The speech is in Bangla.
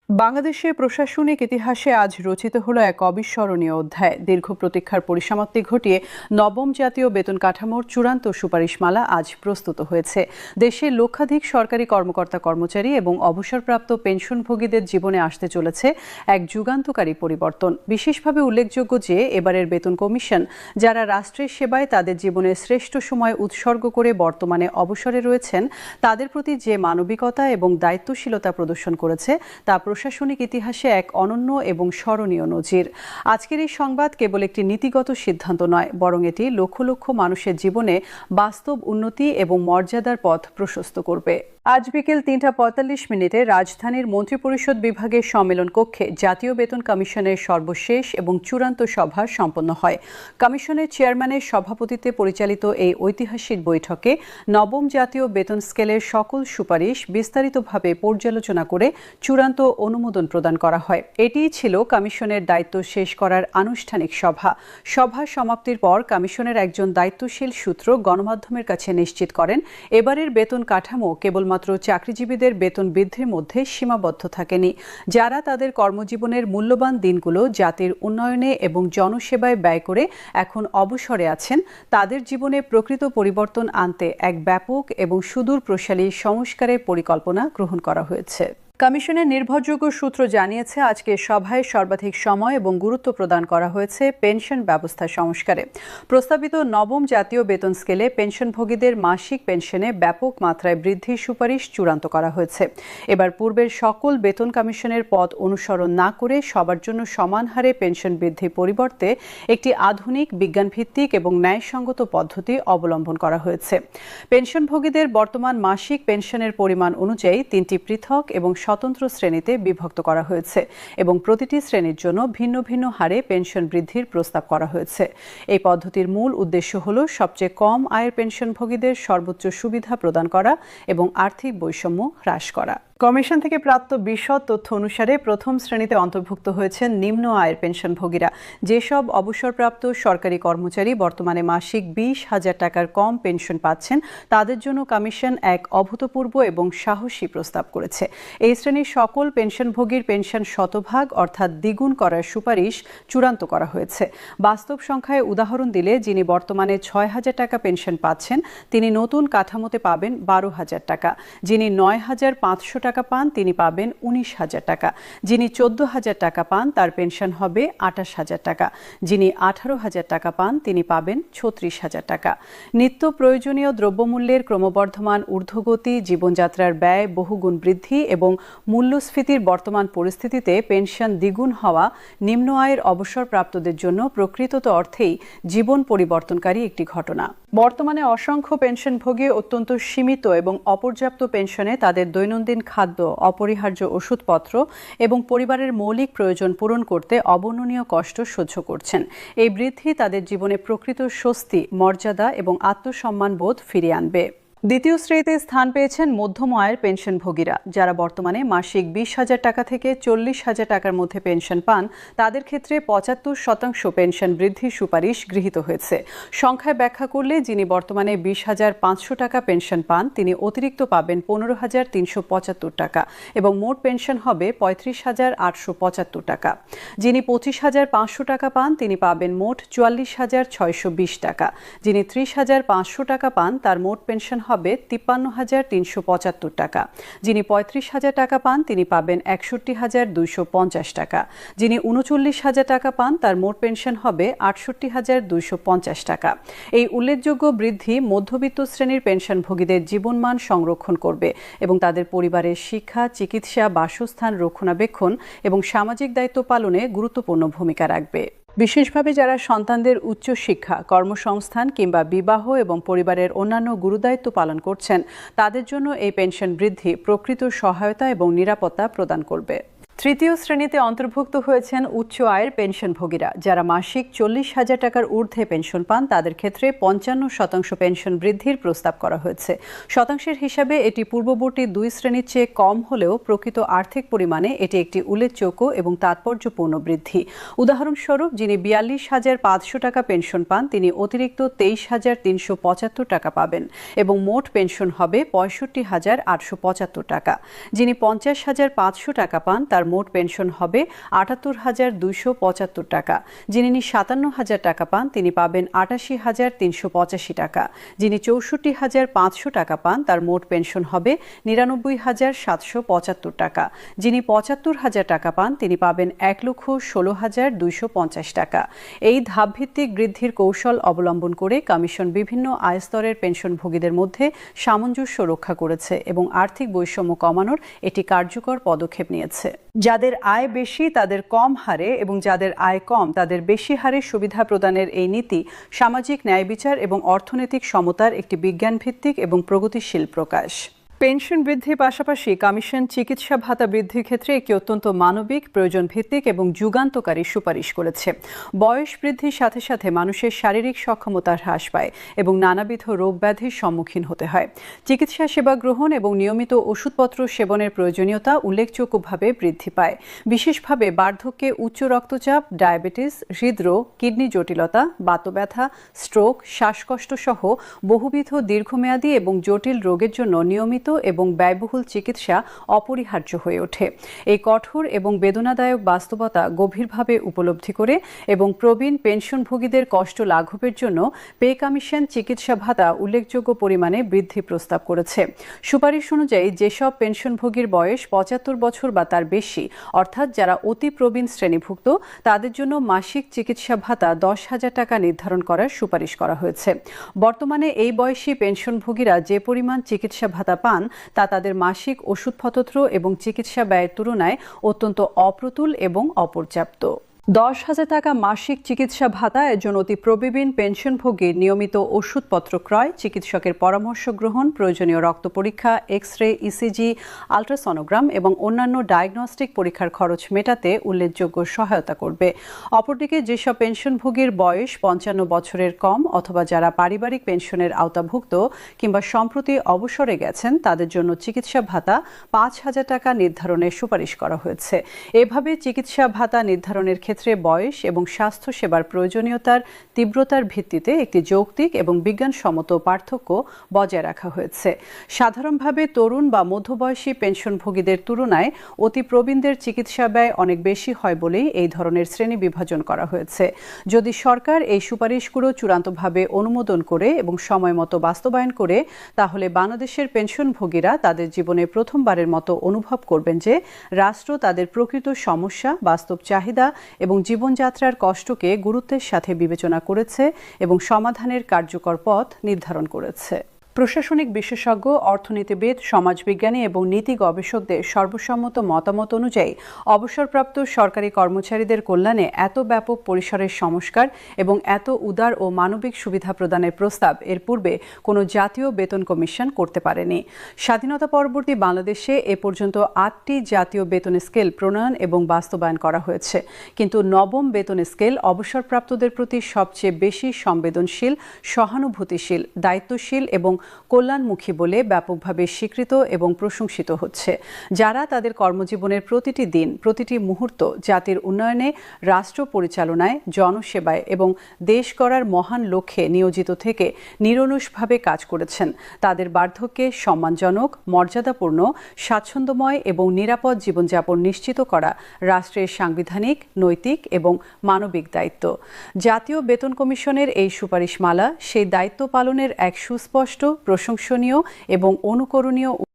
বাংলাদেশের প্রশাসনিক ইতিহাসে আজ রচিত হলো এক অবিস্মরণীয় অধ্যায়। দীর্ঘ প্রতীক্ষার পরিসমাপ্তি ঘটিয়ে নবম জাতীয় বেতন কাঠামোর চূড়ান্ত সুপারিশমালা আজ প্রস্তুত হয়েছে। দেশের লক্ষাধিক সরকারি কর্মকর্তা কর্মচারী এবং অবসরপ্রাপ্ত পেনশনভোগীদের জীবনে আসতে চলেছে এক যুগান্তকারী পরিবর্তন। বিশেষভাবে উল্লেখযোগ্য যে এবারের বেতন কমিশন যারা রাষ্ট্রের সেবায় তাদের জীবনের শ্রেষ্ঠ সময় উৎসর্গ করে বর্তমানে অবসরে রয়েছেন তাদের প্রতি যে মানবিকতা এবং দায়িত্বশীলতা প্রদর্শন করেছে তা প্রশাসনিক ইতিহাসে এক অনন্য এবং স্মরণীয় নজির। আজকের এই সংবাদ কেবল একটি নীতিগত সিদ্ধান্ত নয়, বরং এটি লক্ষ লক্ষ মানুষের জীবনে বাস্তব উন্নতি এবং মর্যাদার পথ প্রশস্ত করবে। আজ বিকেল ৩টা ৪৫ রাজধানীর মন্ত্রিপরিষদ বিভাগের সম্মেলন কক্ষে জাতীয় বেতন কমিশনের সর্বশেষ এবং চূড়ান্ত সভা সম্পন্ন হয়। কমিশনের চেয়ারম্যানের সভাপতিত্বে পরিচালিত এই ঐতিহাসিক বৈঠকে নবম জাতীয় বেতন স্কেলের সকল সুপারিশ বিস্তারিতভাবে পর্যালোচনা করে চূড়ান্ত অনুমোদন প্রদান করা হয়। এটিই ছিল কমিশনের দায়িত্ব শেষ করার আনুষ্ঠানিক সভা। সভা সমাপ্তির পর কমিশনের একজন দায়িত্বশীল সূত্র গণমাধ্যমের কাছে নিশ্চিত করেন, এবারের বেতন কাঠামো কেবলমাত্র চাকরিজীবীদের বেতন বৃদ্ধির মধ্যে সীমাবদ্ধ থাকেনি। যারা তাদের কর্মজীবনের মূল্যবান দিনগুলো জাতির উন্নয়নে এবং জনসেবায় ব্যয় করে এখন অবসরে আছেন, তাদের জীবনে প্রকৃত পরিবর্তন আনতে এক ব্যাপক এবং সুদূর প্রসারী সংস্কারের পরিকল্পনা গ্রহণ করা হয়েছে। কমিশনের নির্ভরযোগ্য সূত্র জানিয়েছে, আজকে সভায় সর্বাধিক সময় এবং গুরুত্ব প্রদান করা হয়েছে পেনশন ব্যবস্থা সংস্কারে। প্রস্তাবিত নবম জাতীয় বেতন স্কেলে পেনশনভোগীদের মাসিক পেনশনে ব্যাপক মাত্রায় বৃদ্ধির সুপারিশ চূড়ান্ত করা হয়েছে। এবার পূর্বের সকল বেতন কমিশনের পথ অনুসরণ না করে সবার জন্য সমান হারে পেনশন বৃদ্ধির পরিবর্তে একটি আধুনিক বিজ্ঞানভিত্তিক এবং ন্যায়সঙ্গত পদ্ধতি অবলম্বন করা হয়েছে। পেনশনভোগীদের বর্তমান মাসিক পেনশনের পরিমাণ অনুযায়ী 3টি পৃথক এবং স্বতন্ত্র শ্রেণীতে বিভক্ত করা হয়েছে এবং প্রতিটি শ্রেণীর জন্য ভিন্ন ভিন্ন হারে পেনশন বৃদ্ধির প্রস্তাব করা হয়েছে। এই পদ্ধতির মূল উদ্দেশ্য হল সবচেয়ে কম আয়ের পেনশনভোগীদের সর্বোচ্চ সুবিধা প্রদান করা এবং আর্থিক বৈষম্য হ্রাস করা। কমিশন থেকে প্রাপ্ত বিশদ তথ্য অনুসারে প্রথম শ্রেণীতে অন্তর্ভুক্ত হয়েছেন নিম্ন আয়ের পেনশনভোগীরা। যেসব অবসরপ্রাপ্ত সরকারি কর্মচারী বর্তমানে মাসিক 20,000 টাকার কম পেনশন পাচ্ছেন, তাদের জন্য কমিশন এক অভূতপূর্ব এবং সাহসী প্রস্তাব করেছে। এই শ্রেণীর সকল পেনশনভোগীর পেনশন শতভাগ অর্থাৎ দ্বিগুণ করার সুপারিশ চূড়ান্ত করা হয়েছে। বাস্তব সংখ্যায় উদাহরণ দিলে, যিনি বর্তমানে 6,000 টাকা পেনশন পাচ্ছেন তিনি নতুন কাঠামোতে পাবেন 12,000 টাকা। যিনি 9,500 টাকা পান তিনি পাবেন 19,000 টাকা। যিনি 14,000 টাকা পান তার পেনশন হবে 28,000 টাকা। যিনি 18,000 টাকা পান তিনি পাবেন 36,000 টাকা। নিত্য প্রয়োজনীয় দ্রব্যমূল্যের ক্রমবর্ধমান ঊর্ধ্বগতি, জীবনযাত্রার ব্যয় বহুগুণ বৃদ্ধি এবং মূল্যস্ফীতির বর্তমান পরিস্থিতিতে পেনশন দ্বিগুণ হওয়া নিম্ন আয়ের অবসরপ্রাপ্তদের জন্য প্রকৃত অর্থেই জীবন পরিবর্তনকারী একটি ঘটনা। বর্তমানে অসংখ্য পেনশনভোগী অত্যন্ত সীমিত এবং অপর্যাপ্ত পেনশনে তাদের দৈনন্দিন খাদ্য, অপরিহার্য ওষুধপত্র এবং পরিবারের মৌলিক প্রয়োজন পূরণ করতে অবর্ণনীয় কষ্ট সহ্য করছেন। এই বৃদ্ধি তাদের জীবনে প্রকৃত স্বস্তি, মর্যাদা এবং আত্মসম্মান বোধ ফিরিয়ে আনবে। দ্বিতীয় শ্রেণীতে স্থান পেয়েছেন মধ্যম আয়ের পেনশনভোগীরা, যারা বর্তমানে মাসিক 20,000 টাকা থেকে 40,000 টাকার মধ্যে পেনশন পান। তাদের ক্ষেত্রে 75% পেনশন বৃদ্ধির সুপারিশ গৃহীত হয়েছে। সংখ্যায় ব্যাখ্যা করলে, যিনি বর্তমানে 20,500 টাকা পেনশন পান তিনি অতিরিক্ত পাবেন 15,375 টাকা এবং মোট পেনশন হবে 35,875 টাকা। যিনি 25,500 টাকা পান তিনি পাবেন মোট 44,620 টাকা। যিনি 30,500 টাকা পান তার মোট পেনশন হবে 53,375 টাকা। যিনি 35,000 টাকা পান তিনি পাবেন 61,250 টাকা। যিনি 39,000 টাকা পান তার মোট পেনশন হবে 68,250 টাকা। এই উল্লেখযোগ্য বৃদ্ধি মধ্যবিত্ত শ্রেণীর পেনশনভোগীদের জীবনমান সংরক্ষণ করবে এবং তাদের পরিবারের শিক্ষা, চিকিৎসা, বাসস্থান, রক্ষণাবেক্ষণ এবং সামাজিক দায়িত্ব পালনে গুরুত্বপূর্ণ ভূমিকা রাখবে। বিশেষভাবে যারা সন্তানদের উচ্চশিক্ষা, কর্মসংস্থান কিংবা বিবাহ এবং পরিবারের অন্যান্য গুরুদায়িত্ব পালন করছেন, তাদের জন্য এই পেনশন বৃদ্ধি প্রকৃত সহায়তা এবং নিরাপত্তা প্রদান করবে। তৃতীয় শ্রেণীতে অন্তর্ভুক্ত হয়েছেন উচ্চ আয়ের পেনশনভোগীরা, যারা মাসিক 40,000 টাকার ঊর্ধ্বে পেনশন পান। তাদের ক্ষেত্রে 55% পেনশন বৃদ্ধির প্রস্তাব করা হয়েছে। শতাংশের হিসাবে এটি পূর্ববর্তী 2 শ্রেণীর চেয়ে কম হলেও প্রকৃত আর্থিক পরিমাণে এটি একটি উল্লেখযোগ্য এবং তাৎপর্যপূর্ণ বৃদ্ধি। উদাহরণস্বরূপ, যিনি 42,500 টাকা পেনশন পান তিনি অতিরিক্ত 23,375 টাকা পাবেন এবং মোট পেনশন হবে 65,875 টাকা। যিনি 50,500 টাকা পান তার মোট পেনশন হবে ৭৮,২৭৫ টাকা। যিনি ৫৭,০০০ টাকা পান তিনি পাবেন ৮৮,৩৮৫ টাকা। যিনি ৬৪,৫০০ টাকা পান তার মোট পেনশন হবে ৯৯,৭৭৫ টাকা। যিনি ৭৫,০০০ টাকা পান তিনি পাবেন ১,১৬,২৫০ টাকা। এই ধাপভিত্তিক বৃদ্ধির কৌশল অবলম্বন করে কমিশন বিভিন্ন আয়স্তরের পেনশনভোগীদের মধ্যে সামঞ্জস্য রক্ষা করেছে এবং আর্থিক বৈষম্য কমানোর এটি কার্যকর পদক্ষেপ নিয়েছে। যাদের আয় বেশি তাদের কম হারে এবং যাদের আয় কম তাদের বেশি হারে সুবিধা প্রদানের এই নীতি সামাজিক ন্যায় বিচার এবং অর্থনৈতিক সমতার একটি বিজ্ঞানভিত্তিক এবং প্রগতিশীল প্রকাশ। পেনশন বৃদ্ধির পাশাপাশি কমিশন চিকিৎসা ভাতা বৃদ্ধির ক্ষেত্রে একটি অত্যন্ত মানবিক, প্রয়োজন ভিত্তিক এবং যুগান্তকারী সুপারিশ করেছে। বয়স বৃদ্ধির সাথে সাথে মানুষের শারীরিক সক্ষমতা হ্রাস পায় এবং নানাবিধ রোগ ব্যাধির সম্মুখীন হতে হয়। চিকিৎসা সেবা গ্রহণ এবং নিয়মিত ওষুধপত্র সেবনের প্রয়োজনীয়তা উল্লেখযোগ্যভাবে বৃদ্ধি পায়। বিশেষভাবে বার্ধক্যে উচ্চ রক্তচাপ, ডায়াবেটিস, হৃদরোগ, কিডনি জটিলতা, বাতব্যথা, স্ট্রোক, শ্বাসকষ্ট সহ বহুবিধ দীর্ঘমেয়াদী এবং জটিল রোগের জন্য নিয়মিত এবং ব্যয়বহুল চিকিৎসা অপরিহার্য হয়ে ওঠে। এই কঠোর এবং বেদনাদায়ক বাস্তবতা গভীরভাবে উপলব্ধি করে এবং প্রবীণ পেনশনভোগীদের কষ্ট লাঘবের জন্য পে কমিশন চিকিৎসা ভাতা উল্লেখযোগ্য পরিমাণে বৃদ্ধি প্রস্তাব করেছে। সুপারিশ অনুযায়ী যেসব পেনশনভোগীর বয়স ৭৫ বছর বা তার বেশি, অর্থাৎ যারা অতি প্রবীণ শ্রেণীভুক্ত, তাদের জন্য মাসিক চিকিৎসা ভাতা ১০,০০০ টাকা নির্ধারণ করার সুপারিশ করা হয়েছে। বর্তমানে এই বয়সী পেনশনভোগীরা যে পরিমাণ চিকিৎসা ভাতা পান তা তাদের মাসিক ওষুধপত্র এবং চিকিৎসা ব্যয়ের তুলনায় অত্যন্ত অপ্রতুল এবং অপর্যাপ্ত। ১০,০০০ টাকা মাসিক চিকিৎসা ভাতা একজন অতি প্রবীণ পেনশনভোগীর নিয়মিত ওষুধপত্র ক্রয়, চিকিৎসকের পরামর্শ গ্রহণ, প্রয়োজনীয় রক্ত পরীক্ষা, এক্স-রে, ইসিজি, আলট্রাসনোগ্রাম এবং অন্যান্য ডায়াগনস্টিক পরীক্ষার খরচ মেটাতে উল্লেখযোগ্য সহায়তা করবে। অপরদিকে যেসব পেনশনভোগীর বয়স ৫৫ বছরের কম অথবা যারা পারিবারিক পেনশনের আওতাভুক্ত কিংবা সম্প্রতি অবসরে গেছেন তাদের জন্য চিকিৎসা ভাতা ৫,০০০ টাকা নির্ধারণের সুপারিশ করা হয়েছে। এভাবে চিকিৎসা ভাতা নির্ধারণের ক্ষেত্রে বয়স এবং স্বাস্থ্য সেবার প্রয়োজনীয়তার তীব্রতার ভিত্তিতে একটি যৌক্তিক এবং বিজ্ঞানসম্মত পার্থক্য বজায় রাখা হয়েছে। সাধারণভাবে তরুণ বা মধ্যবয়সী পেনশনভোগীদের তুলনায় অতি প্রবীণদের চিকিৎসা ব্যয় অনেক বেশি হয় বলেই এই ধরনের শ্রেণী বিভাজন করা হয়েছে। যদি সরকার এই সুপারিশগুলো চূড়ান্তভাবে অনুমোদন করে এবং সময়মতো বাস্তবায়ন করে, তাহলে বাংলাদেশের পেনশনভোগীরা তাদের জীবনে প্রথমবারের মতো অনুভব করবেন যে রাষ্ট্র তাদের প্রকৃত সমস্যা, বাস্তব চাহিদা এবং জীবনযাত্রার কষ্টকে গুরুত্বের সাথে বিবেচনা করেছে এবং সমাধানের কার্যকর পথ নির্ধারণ করেছে। প্রশাসনিক বিশেষজ্ঞ, অর্থনীতিবিদ, সমাজবিজ্ঞানী এবং নীতি গবেষকদের সর্বসম্মত মতামত অনুযায়ী অবসরপ্রাপ্ত সরকারি কর্মচারীদের কল্যাণে এত ব্যাপক পরিসরের সংস্কার এবং এত উদার ও মানবিক সুবিধা প্রদানের প্রস্তাব এর পূর্বে কোনো জাতীয় বেতন কমিশন করতে পারেনি। স্বাধীনতা পরবর্তী বাংলাদেশে এ পর্যন্ত ৮টি জাতীয় বেতন স্কেল প্রণয়ন এবং বাস্তবায়ন করা হয়েছে, কিন্তু নবম বেতন স্কেল অবসরপ্রাপ্তদের প্রতি সবচেয়ে বেশি সংবেদনশীল, সহানুভূতিশীল, দায়িত্বশীল এবং কল্যাণমুখী বলে ব্যাপকভাবে স্বীকৃত এবং প্রশংসিত হচ্ছে। যারা তাদের কর্মজীবনের প্রতিটি দিন, প্রতিটি মুহূর্ত জাতির উন্নয়নে, রাষ্ট্র পরিচালনায়, জনসেবায় এবং দেশ গড়ার মহান লক্ষ্যে নিয়োজিত থেকে নিরলসভাবে কাজ করেছেন, তাদের বার্ধক্যে সম্মানজনক, মর্যাদাপূর্ণ, স্বাচ্ছন্দ্যময় এবং নিরাপদ জীবনযাপন নিশ্চিত করা রাষ্ট্রের সাংবিধানিক, নৈতিক এবং মানবিক দায়িত্ব। জাতীয় বেতন কমিশনের এই সুপারিশমালা সেই দায়িত্ব পালনের এক সুস্পষ্ট, প্রশংসনীয় এবং অনুকরণীয়